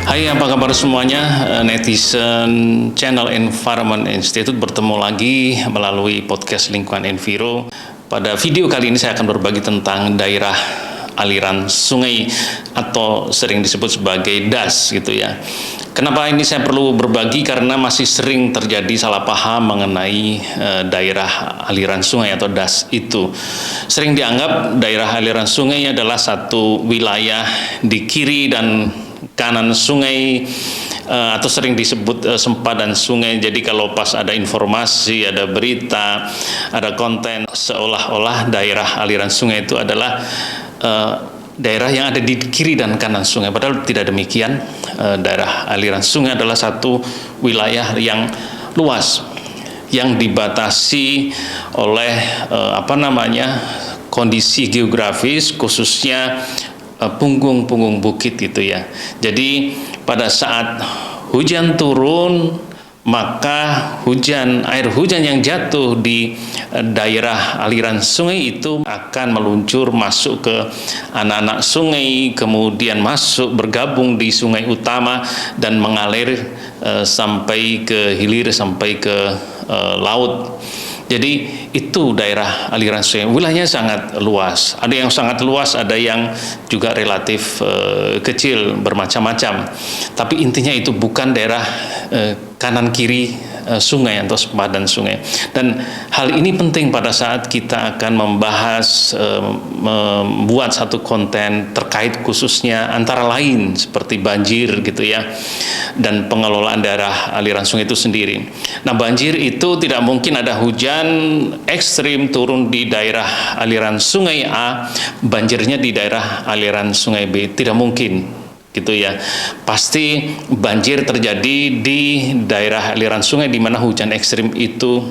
Hai, apa kabar semuanya? Netizen channel Environment Institute bertemu lagi melalui podcast Lingkungan Enviro. Pada video kali ini saya akan berbagi tentang daerah aliran sungai atau sering disebut sebagai DAS gitu ya. Kenapa ini saya perlu berbagi? Karena masih sering terjadi salah paham mengenai daerah aliran sungai atau DAS itu. Sering dianggap daerah aliran sungai adalah satu wilayah di kiri dan kanan sungai, atau sering disebut sempadan sungai. Jadi kalau pas ada informasi, ada berita, ada konten, seolah-olah daerah aliran sungai itu adalah daerah yang ada di kiri dan kanan sungai. Padahal tidak demikian. Daerah aliran sungai adalah satu wilayah yang luas, yang dibatasi oleh kondisi geografis, khususnya punggung-punggung bukit gitu ya. Jadi pada saat hujan turun, maka air hujan yang jatuh di daerah aliran sungai itu akan meluncur masuk ke anak-anak sungai, kemudian masuk bergabung di sungai utama dan mengalir sampai ke hilir, sampai ke laut. Jadi itu daerah aliran sungai. Wilayahnya sangat luas. Ada yang sangat luas, ada yang juga relatif kecil, bermacam-macam. Tapi intinya itu bukan daerah kanan kiri sungai atau sempadan sungai. Dan hal ini penting pada saat kita akan membahas, membuat satu konten terkait khususnya antara lain seperti banjir gitu ya, dan pengelolaan daerah aliran sungai itu sendiri. Nah, banjir itu tidak mungkin ada hujan ekstrim turun di daerah aliran sungai A, banjirnya di daerah aliran sungai B, tidak mungkin gitu ya. Pasti banjir terjadi di daerah aliran sungai di mana hujan ekstrim itu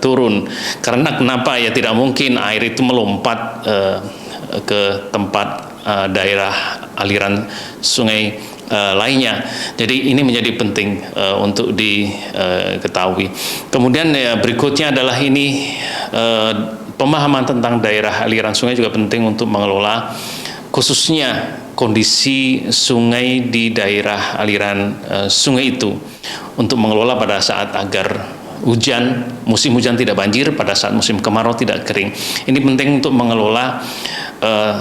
turun. Karena kenapa ya, tidak mungkin air itu melompat ke tempat daerah aliran sungai lainnya. Jadi ini menjadi penting untuk diketahui. Kemudian berikutnya adalah ini, pemahaman tentang daerah aliran sungai juga penting untuk mengelola khususnya kondisi sungai di daerah aliran sungai itu, untuk mengelola pada saat agar musim hujan tidak banjir, pada saat musim kemarau tidak kering. Ini penting untuk mengelola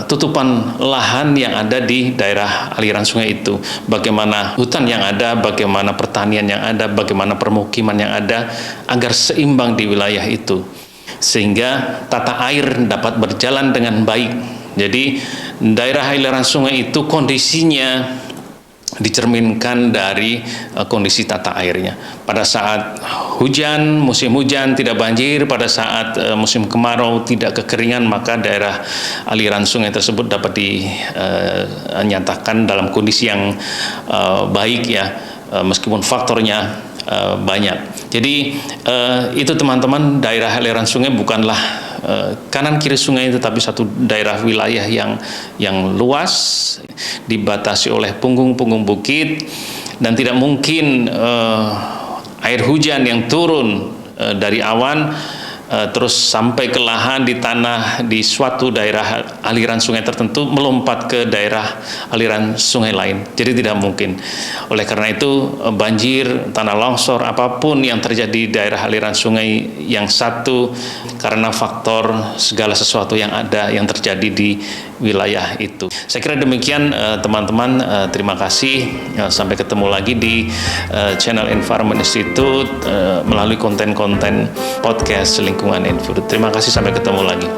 tutupan lahan yang ada di daerah aliran sungai itu. Bagaimana hutan yang ada, bagaimana pertanian yang ada, bagaimana permukiman yang ada, agar seimbang di wilayah itu, sehingga tata air dapat berjalan dengan baik. Jadi daerah aliran sungai itu kondisinya dicerminkan dari kondisi tata airnya. Pada saat hujan, musim hujan tidak banjir, pada saat musim kemarau tidak kekeringan, maka daerah aliran sungai tersebut dapat dinyatakan dalam kondisi yang baik ya, meskipun faktornya banyak. Jadi itu teman-teman, daerah aliran sungai bukanlah kanan kiri sungai, tetapi satu daerah wilayah yang luas, dibatasi oleh punggung-punggung bukit, dan tidak mungkin air hujan yang turun dari awan terus sampai ke lahan di tanah di suatu daerah aliran sungai tertentu melompat ke daerah aliran sungai lain. Jadi tidak mungkin. Oleh karena itu banjir, tanah longsor, apapun yang terjadi di daerah aliran sungai yang satu, karena faktor segala sesuatu yang ada yang terjadi di wilayah itu. Saya kira demikian teman-teman. Terima kasih. Sampai ketemu lagi di channel Environment Institute melalui konten-konten podcast Lingkungan Enviro. Terima kasih, sampai ketemu lagi.